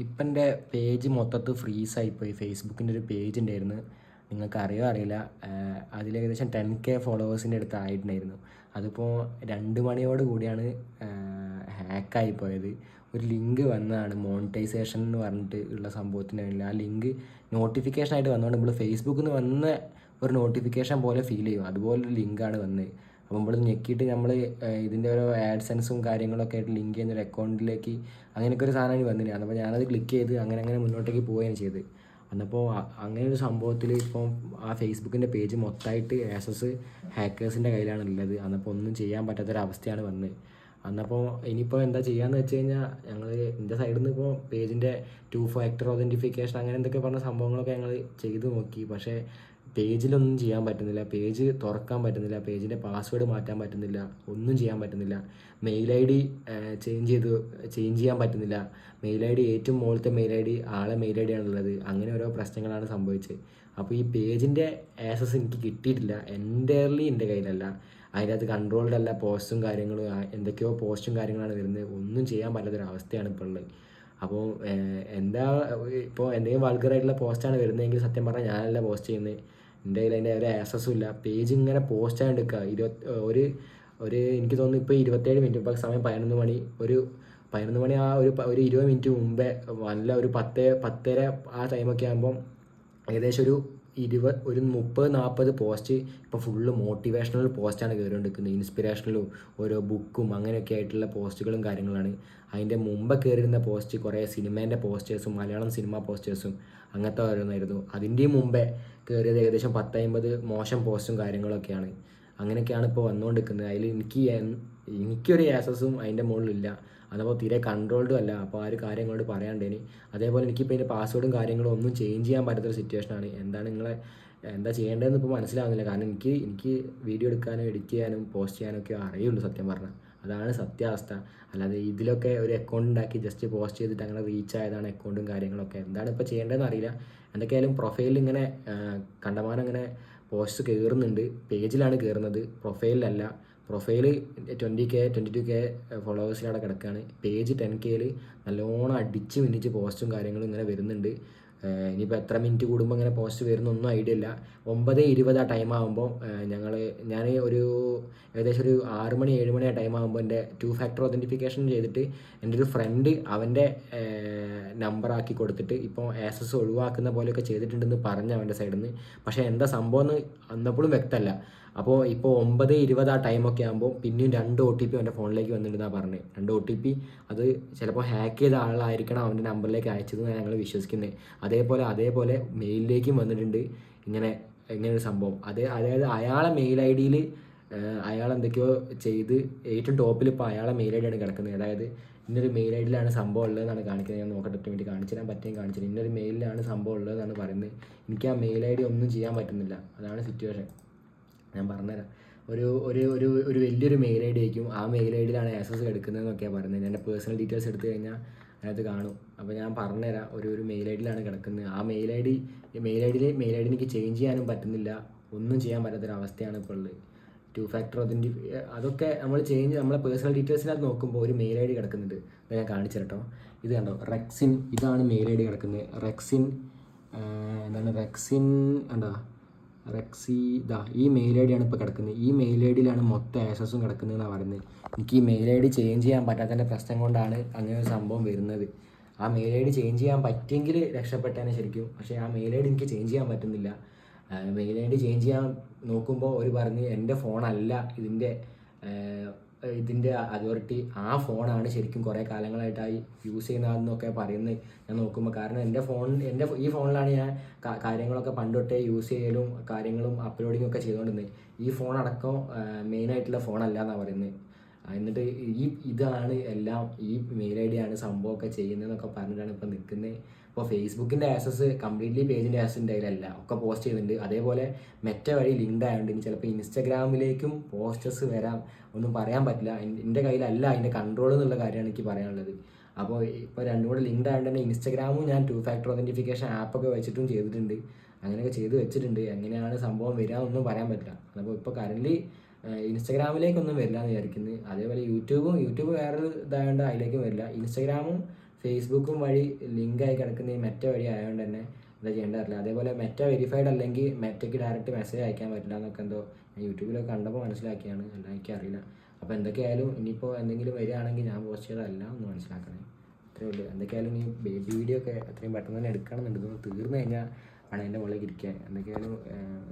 ഇപ്പം എൻ്റെ പേജ് മൊത്തത്തിൽ ഫ്രീസായിപ്പോയി. ഫേസ്ബുക്കിൻ്റെ ഒരു പേജ് ഉണ്ടായിരുന്നു, നിങ്ങൾക്ക് അറിയോ അറിയില്ല. അതിൽ ഏകദേശം 10K ഫോളോവേഴ്സിൻ്റെ അടുത്ത് ആയിട്ടുണ്ടായിരുന്നു. അതിപ്പോൾ 2 മണിയോട് കൂടിയാണ് ഹാക്കായിപ്പോയത്. ഒരു ലിങ്ക് വന്നതാണ് മോണിറ്റൈസേഷൻ എന്ന് പറഞ്ഞിട്ട് ഉള്ള സംഭവത്തിനായില്ല. ആ ലിങ്ക് നോട്ടിഫിക്കേഷനായിട്ട് വന്നുകൊണ്ട് നമ്മൾ ഫേസ്ബുക്കിൽ നിന്ന് വന്ന ഒരു നോട്ടിഫിക്കേഷൻ പോലെ ഫീൽ ചെയ്യും, അതുപോലൊരു ലിങ്കാണ് വന്നത്. അപ്പോൾ നമ്മൾ ഞെക്കിയിട്ട് നമ്മൾ ഇതിൻ്റെ ഓരോ ആഡ്സെൻസും കാര്യങ്ങളൊക്കെ ആയിട്ട് ലിങ്ക് ചെയ്യുന്ന ഒരു അക്കൗണ്ടിലേക്ക് അങ്ങനെയൊക്കെ ഒരു സാധനം വന്നില്ല. അപ്പോൾ ഞാനത് ക്ലിക്ക് ചെയ്ത് അങ്ങനെ മുന്നോട്ടേക്ക് പോവുകയാണ് ചെയ്തത്. അന്നപ്പോൾ അങ്ങനെ ഒരു സംഭവത്തിൽ ഇപ്പം ആ ഫേസ്ബുക്കിൻ്റെ പേജ് മൊത്തമായിട്ട് ആസസ് ഹാക്കേഴ്സിൻ്റെ കയ്യിലാണ് ഉള്ളത്. അന്നപ്പോൾ ഒന്നും ചെയ്യാൻ പറ്റാത്തൊരവസ്ഥയാണ് വന്നത്. അന്നപ്പോൾ ഇനിയിപ്പോൾ എന്താ ചെയ്യാന്ന് വെച്ച് കഴിഞ്ഞാൽ ഞങ്ങൾ എൻ്റെ സൈഡിൽ നിന്ന് ഇപ്പോൾ പേജിൻ്റെ 2 ഫാക്ടർ ഒതൻറ്റിഫിക്കേഷൻ അങ്ങനെ എന്തൊക്കെ പറഞ്ഞ സംഭവങ്ങളൊക്കെ ഞങ്ങൾ ചെയ്ത് നോക്കി. പക്ഷേ പേജിലൊന്നും ചെയ്യാൻ പറ്റുന്നില്ല, പേജ് തുറക്കാൻ പറ്റുന്നില്ല, പേജിൻ്റെ പാസ്വേഡ് മാറ്റാൻ പറ്റുന്നില്ല, ഒന്നും ചെയ്യാൻ പറ്റുന്നില്ല. മെയിൽ ഐ ഡി ചേഞ്ച് ചെയ്യാൻ പറ്റുന്നില്ല. മെയിൽ ഐ ഡി ഏറ്റവും മുകളിലത്തെ മെയിൽ ഐ ഡി ആളെ മെയിൽ ഐ ഡി ആണുള്ളത്. അങ്ങനെ ഓരോ പ്രശ്നങ്ങളാണ് സംഭവിച്ചത്. അപ്പോൾ ഈ പേജിൻ്റെ ആക്സസ് എനിക്ക് കിട്ടിയിട്ടില്ല, എൻ്റയർലി എൻ്റെ കയ്യിലല്ല. അതിനകത്ത് കൺട്രോൾഡ് അല്ല, പോസ്റ്റും കാര്യങ്ങളും എന്തൊക്കെയോ പോസ്റ്റും കാര്യങ്ങളാണ് വരുന്നത്. ഒന്നും ചെയ്യാൻ പറ്റാത്തൊരവസ്ഥയാണ് ഇപ്പോൾ ഉള്ളത്. അപ്പോൾ എന്താ ഇപ്പോൾ എന്തെങ്കിലും വൾഗറായിട്ടുള്ള പോസ്റ്റാണ് വരുന്നതെങ്കിൽ സത്യം പറഞ്ഞാൽ ഞാനല്ല പോസ്റ്റ് ചെയ്യുന്നത്, എൻ്റെ കയ്യിൽ അതിൻ്റെ ഒരു ആക്സസും ഇല്ല. പേജ് ഇങ്ങനെ പോസ്റ്റ് ആയിട്ട് എടുക്കുക. ഒരു എനിക്ക് തോന്നുന്നു ഇപ്പോൾ 27 മിനിറ്റ്, ഇപ്പോൾ സമയം 11 മണി. ഒരു 11 മണി ആ ഒരു 20 മിനിറ്റ് മുമ്പേ നല്ല ഒരു 10:30 ആ ടൈമൊക്കെ ആകുമ്പം ഏകദേശം ഒരു 30-40 പോസ്റ്റ് ഇപ്പോൾ ഫുള്ള് മോട്ടിവേഷണൽ പോസ്റ്റാണ് കയറിക്കൊണ്ടിരിക്കുന്നത്. ഇൻസ്പിറേഷണലും ഓരോ ബുക്കും അങ്ങനെയൊക്കെ ആയിട്ടുള്ള പോസ്റ്റുകളും കാര്യങ്ങളാണ്. അതിൻ്റെ മുമ്പ് കയറിയിരുന്ന പോസ്റ്റ് കുറേ സിനിമേൻ്റെ പോസ്റ്റേഴ്സും മലയാളം സിനിമ പോസ്റ്റേഴ്സും അങ്ങനത്തെ ഓരോന്നായിരുന്നു. അതിൻ്റെയും മുമ്പേ കയറിയത് ഏകദേശം 10-50 മോശം പോസ്റ്റും കാര്യങ്ങളൊക്കെയാണ്. അങ്ങനെയൊക്കെയാണ് ഇപ്പോൾ വന്നുകൊണ്ടിരിക്കുന്നത്. അതിൽ എനിക്കൊരു ആക്സസും അതിൻ്റെ മുകളിലില്ല. അതപ്പോൾ തീരെ കൺട്രോൾഡും അല്ല. അപ്പോൾ ആ ഒരു കാര്യം നിങ്ങളോട് പറയാണ്ടേനി. അതേപോലെ എനിക്കിപ്പോൾ ഇതിൻ്റെ പാസ്വേഡും കാര്യങ്ങളും ഒന്നും ചേഞ്ച് ചെയ്യാൻ പറ്റാത്തൊരു സിറ്റുവേഷനാണ്. എന്താ ചെയ്യേണ്ടതെന്ന് ഇപ്പോൾ മനസ്സിലാവുന്നില്ല. കാരണം എനിക്ക് വീഡിയോ എടുക്കാനും എഡിറ്റ് ചെയ്യാനും പോസ്റ്റ് ചെയ്യാനും ഒക്കെ അറിയുള്ളൂ സത്യം പറഞ്ഞാൽ. അതാണ് സത്യാവസ്ഥ. അല്ലാതെ ഇതിലൊക്കെ ഒരു അക്കൗണ്ട് ഉണ്ടാക്കി ജസ്റ്റ് പോസ്റ്റ് ചെയ്തിട്ട് അങ്ങനെ റീച്ച് ആയതാണ് അക്കൗണ്ടും കാര്യങ്ങളൊക്കെ. എന്താണ് ഇപ്പോൾ ചെയ്യേണ്ടതെന്ന് അറിയില്ല. എന്തൊക്കെയായാലും പ്രൊഫൈലിൽ ഇങ്ങനെ കണ്ടമാനം ഇങ്ങനെ പോസ്റ്റ് കയറുന്നുണ്ട്. പേജിലാണ് കയറുന്നത്, പ്രൊഫൈലിലല്ല. പ്രൊഫൈല് 20K 22K ഫോളോവേഴ്സിലവിടെ കിടക്കുകയാണ്. പേജ് 10Kയിൽ നല്ലോണം അടിച്ച് മിന്നിച്ച് പോസ്റ്റും കാര്യങ്ങളും ഇങ്ങനെ വരുന്നുണ്ട്. ഇനിയിപ്പോൾ എത്ര മിനിറ്റ് കൂടുമ്പോൾ ഇങ്ങനെ പോസ്റ്റ് വരുന്നൊന്നും ഐഡിയ ഇല്ല. 9:20 ആ ടൈം ആകുമ്പോൾ ഞാൻ ഏകദേശം ഒരു 6 മണി 7 മണി ആ ടൈം ആകുമ്പോൾ എൻ്റെ 2 ഫാക്ടർ ഒതൻറ്റിഫിക്കേഷൻ ചെയ്തിട്ട് എൻ്റെ ഒരു ഫ്രണ്ട് അവൻ്റെ നമ്പറാക്കി കൊടുത്തിട്ട് ഇപ്പോൾ ആക്സസ് ഒഴിവാക്കുന്ന പോലെയൊക്കെ ചെയ്തിട്ടുണ്ടെന്ന് പറഞ്ഞ് അവൻ്റെ സൈഡിൽ നിന്ന്. പക്ഷേ എന്താ സംഭവം എന്ന് അന്നപ്പോഴും വ്യക്തമല്ല. അപ്പോൾ ഇപ്പോൾ 9:20 ആ ടൈമൊക്കെ ആകുമ്പോൾ പിന്നെയും 2 OTP അവൻ്റെ ഫോണിലേക്ക് വന്നിട്ടുണ്ടെന്നാണ് പറഞ്ഞത്. 2 OTP അത് ചിലപ്പോൾ ഹാക്ക് ചെയ്ത ആളായിരിക്കണം അവൻ്റെ നമ്പറിലേക്ക് അയച്ചതെന്ന് ഞങ്ങൾ വിശ്വസിക്കുന്നത്. അതേപോലെ മെയിലിലേക്കും വന്നിട്ടുണ്ട് ഇങ്ങനെ ഒരു സംഭവം. അതായത് അയാളെ മെയിൽ ഐ ഡിയിൽ അയാൾ എന്തൊക്കെയോ ചെയ്ത് ഏറ്റവും ടോപ്പിൽ ഇപ്പോൾ അയാളെ മെയിൽ ഐ ഡിയാണ് കിടക്കുന്നത്. അതായത് ഇന്നൊരു മെയിൽ ഐ ഡിയിലാണ് സംഭവം ഉള്ളതെന്നാണ് കാണിക്കുന്നത്. ഞാൻ നോക്കട്ടെ വേണ്ടി കാണിച്ചു തരാൻ കാണിച്ചില്ല. ഇന്നൊരു മെയിലിലാണ് സംഭവം ഉള്ളതെന്നാണ് പറയുന്നത്. എനിക്ക് ആ മെയിൽ ഐ ഡി ഒന്നും ചെയ്യാൻ പറ്റുന്നില്ല. അതാണ് സിറ്റുവേഷൻ. ഞാൻ പറഞ്ഞുതരാം. ഒരു വലിയൊരു മെയിൽ ഐ ഡി ആയിരിക്കും. ആ മെയിൽ ഐ ഡിയിലാണ് ആക്സസ് എടുക്കുന്നതെന്നൊക്കെയാണ് പറയുന്നത്. എൻ്റെ പേഴ്സണൽ ഡീറ്റെയിൽസ് എടുത്തു കഴിഞ്ഞാൽ അതിനകത്ത് കാണും. അപ്പോൾ ഞാൻ പറഞ്ഞുതരാം. ഒരു മെയിൽ ഐ ഡിയിലാണ് കിടക്കുന്നത്. ആ മെയിൽ ഐ ഡി എനിക്ക് ചേഞ്ച് ചെയ്യാനും പറ്റുന്നില്ല. ഒന്നും ചെയ്യാൻ പറ്റാത്തൊരവസ്ഥയാണ് ഇപ്പോൾ ഉള്ളത്. 2 ഫാക്ടർ അതൊക്കെ നമ്മളെ പേഴ്സണൽ ഡീറ്റെയിൽസിനകത്ത് നോക്കുമ്പോൾ ഒരു മെയിൽ ഐ ഡി കിടക്കുന്നുണ്ട്. അത് ഞാൻ കാണിച്ചു തരട്ടോ. ഇത് കണ്ടോ, റെക്സിൻ. ഇതാണ് മെയിൽ ഐ ഡി കിടക്കുന്നത്. റെക്സിൻ കണ്ടോ, ഈ മെയിൽ ഐ ഡിയാണ് ഇപ്പോൾ കിടക്കുന്നത്. ഈ മെയിൽ ഐ ഡിയിലാണ് മൊത്തം ആക്സസും കിടക്കുന്നതെന്നാണ് പറയുന്നത്. എനിക്ക് ഈ മെയിൽ ഐ ഡി ചേഞ്ച് ചെയ്യാൻ പറ്റാത്തതിൻ്റെ പ്രശ്നം കൊണ്ടാണ് അങ്ങനെ ഒരു സംഭവം വരുന്നത്. ആ മെയിൽ ഐ ഡി ചേഞ്ച് ചെയ്യാൻ പറ്റിയെങ്കിൽ രക്ഷപ്പെട്ടാണ് ശരിക്കും. പക്ഷേ ആ മെയിൽ ഐ ഡി എനിക്ക് ചേഞ്ച് ചെയ്യാൻ പറ്റുന്നില്ല. മെയിൽ ഐ ഡി ചേഞ്ച് ചെയ്യാൻ നോക്കുമ്പോൾ അവർ പറഞ്ഞ് എൻ്റെ ഫോണല്ല ഇതിൻ്റെ അതോറിറ്റി, ആ ഫോണാണ് ശരിക്കും കുറേ കാലങ്ങളായിട്ടായി യൂസ് ചെയ്യുന്നതെന്നൊക്കെ പറയുന്നത് ഞാൻ നോക്കുമ്പോൾ. കാരണം ഈ ഫോണിലാണ് ഞാൻ കാര്യങ്ങളൊക്കെ പണ്ട് തൊട്ടേ യൂസ് ചെയ്യലും കാര്യങ്ങളും അപ്ലോഡിങ്ങും ഒക്കെ ചെയ്തുകൊണ്ടിരുന്നത്. ഈ ഫോണടക്കം മെയിനായിട്ടുള്ള ഫോണല്ല എന്നാണ് പറയുന്നത്. എന്നിട്ട് ഇതാണ് എല്ലാം, ഈ മെയിൽ ഐ ഡിയാണ് സംഭവമൊക്കെ ചെയ്യുന്നതെന്നൊക്കെ പറഞ്ഞിട്ടാണ് ഇപ്പോൾ നിൽക്കുന്നത്. ഇപ്പോൾ ഫേസ്ബുക്കിൻ്റെ ആക്സസ് കംപ്ലീറ്റ്ലി പേജിൻ്റെ ആക്സസിൻ്റെ കയ്യിലല്ല, ഒക്കെ പോസ്റ്റ് ചെയ്യുന്നുണ്ട്. അതേപോലെ മെറ്റ വഴി ലിങ്ക്ഡ് ആയതുകൊണ്ട് ഇനി ചിലപ്പോൾ ഇൻസ്റ്റഗ്രാമിലേക്കും പോസ്റ്റേഴ്സ് വരാം, ഒന്നും പറയാൻ പറ്റില്ല. എൻ്റെ കയ്യിലല്ല അതിൻ്റെ കൺട്രോൾ എന്നുള്ള കാര്യമാണ് എനിക്ക് പറയാനുള്ളത്. അപ്പോൾ ഇപ്പോൾ രണ്ടും കൂടെ ലിങ്ക്ഡ് ആയതുകൊണ്ട് തന്നെ ഇൻസ്റ്റഗ്രാമും ഞാൻ 2 ഫാക്ടർ ഒതൻറ്റിഫിക്കേഷൻ ആപ്പൊക്കെ വെച്ചിട്ടും ചെയ്തിട്ടുണ്ട്. അങ്ങനെയൊക്കെ ചെയ്ത് വെച്ചിട്ടുണ്ട്. എങ്ങനെയാണ് സംഭവം വരിക എന്നൊന്നും പറയാൻ പറ്റില്ല. അപ്പോൾ ഇപ്പോൾ കറൻറ്റ്ലി ഇൻസ്റ്റഗ്രാമിലേക്കൊന്നും വരില്ല എന്ന് വിചാരിക്കുന്നത്. അതേപോലെ യൂട്യൂബ് വേറൊരു ഇതായതുകൊണ്ട് അതിലേക്കും വരില്ല. ഇൻസ്റ്റഗ്രാമും ഫേസ്ബുക്കും വഴി ലിങ്കായി കിടക്കുന്ന ഈ മെറ്റ വഴി ആയതുകൊണ്ട് തന്നെ എന്താ ചെയ്യേണ്ടത് അറിയില്ല. അതേപോലെ മെറ്റ വെരിഫൈഡ് അല്ലെങ്കിൽ മെറ്റയ്ക്ക് ഡയറക്റ്റ് മെസ്സേജ് അയക്കാൻ പറ്റില്ല എന്നൊക്കെ എന്തോ ഞാൻ യൂട്യൂബിലൊക്കെ കണ്ടപ്പോൾ മനസ്സിലാക്കിയാണ്, അല്ല എനിക്കറിയില്ല. അപ്പോൾ എന്തൊക്കെയായാലും ഇനിയിപ്പോൾ എന്തെങ്കിലും വരികയാണെങ്കിൽ ഞാൻ പോസ്റ്റ് ചെയ്തതല്ല ഒന്ന് മനസ്സിലാക്കണേ. അത്രയേ ഉള്ളൂ. എന്തൊക്കെയായാലും ഈ ബേബി വീഡിയോ ഒക്കെ എത്രയും പെട്ടെന്ന് തന്നെ എടുക്കണമെന്നുണ്ട്. ഇതൊന്ന് തീർന്നു കഴിഞ്ഞാൽ ആണ് എൻ്റെ മുകളിലേക്ക് ഇരിക്കുക. എന്തൊക്കെയായാലും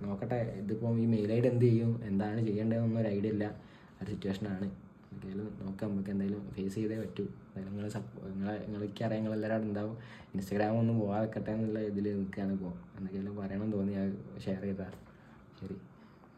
നോക്കട്ടെ. ഇതിപ്പോൾ ഈ മെയിൽ ഐ ഡി എന്ത് ചെയ്യും, എന്താണ് ചെയ്യേണ്ടതെന്നൊന്നും ഒരു ഐഡിയ ഇല്ല. ഒരു സിറ്റുവേഷനാണ്. എന്തൊക്കെയായാലും നോക്കാം, നമുക്ക് എന്തായാലും ഫേസ് ചെയ്തേ പറ്റൂ. എന്തായാലും നിങ്ങൾക്കറിയാം, നിങ്ങളെല്ലാവരും ഉണ്ടാവും. ഇൻസ്റ്റാഗ്രാം ഒന്നും പോകാതെ വെക്കട്ടെ എന്നുള്ള ഇതിൽ നിൽക്കുകയാണ് ഇപ്പോൾ. എന്തൊക്കെയായാലും പറയണമെന്ന് തോന്നി, ഞാൻ ഷെയർ ചെയ്താൽ ശരി.